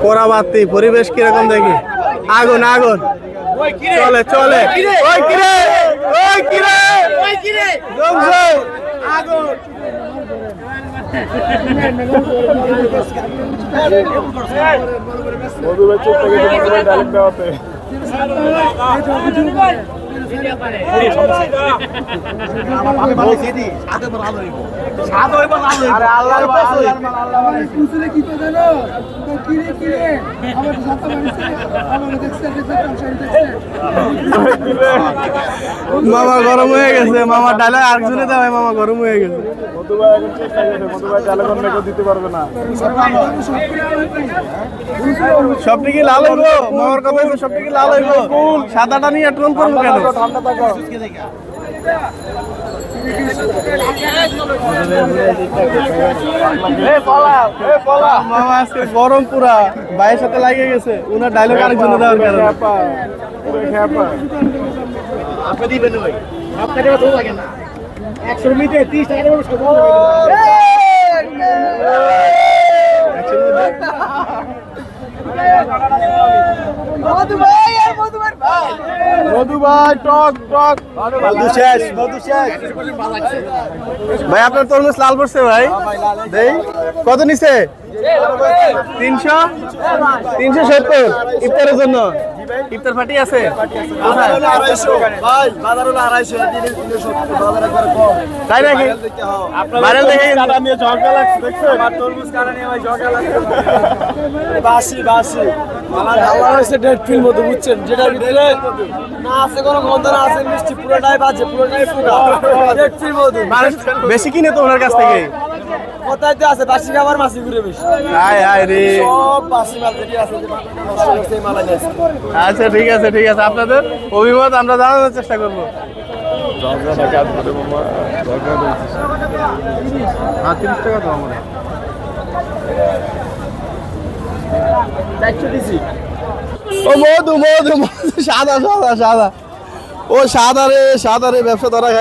পোড়াবাতি পরিবেশ কিরকম দেখি আগুন আগুন চলে চলে ওই কিরে ওই কিরে ওই কিরে জমছে আগুন মধু ভাই চুপ থেকে ডাইরেক্ট দেওয়াতে মামা গরম হয়ে গেছে মামা ডালে আরেকজনে দেওয়া মামা গরম হয়ে গেছে মধু ভাই এখন চেষ্টা করছে মধু ভাই ডালে কোনো মেকো দিতে পারবে না সবটি কি লাল হইব মামার কথা হইব সবটি কি লাল হইব সাদাটা নিয়ে ট্রোল করবো কেন ঠান্ডা থাকো মামা আজকে গরম পুরা ভাইয়ের সাথে লাগিয়ে গেছে উনার ডায়লগ আরেকজন দেওয়ার কারণে আপনি দিবেন ওই আপনাদের তো লাগে না 100 মিনিটে 30 টাকা করে সব মধু ভাই টক টক মধু শেষ ভাই আপনার তরমুজ লাল পড়ছে ভাই দেই কত নিছে 370 ইফতারের জন্য ইফতার পার্টি আছে ভাই বাজার হলো 250 বাজার একবার কম তাই নাকি ভাইরাল দেখে কাটা নিয়ে ঝগড়া লাগছে দেখছো আমার তরমুজ কাটা নিয়ে ভাই ঝগড়া লাগছে বাসি আমার ভালো হয়েছে ডেট ফিল মতো বুঝছেন যেটা ভিতরে না আছে কোনো গন্ধ না আছে মিষ্টি পুরোটাই বাজে পুরোটাই ফুটা ডেট ফিল মতো বেশি কিনে তো ওনার কাছ থেকে কোথায় তো আছে বাসি খাবার মাছি ঘুরে বেশি হায় হায় রে সব বাসি মাল যেটি আছে যে মালটা নষ্ট করছে এই মালাই আছে আচ্ছা ঠিক আছে আপনাদের অভিমত আমরা জানানোর চেষ্টা করব হ্যাঁ 30 টাকা তো আমরা ও মধু সাদা ও সাদা রে ব্যবসা ধরা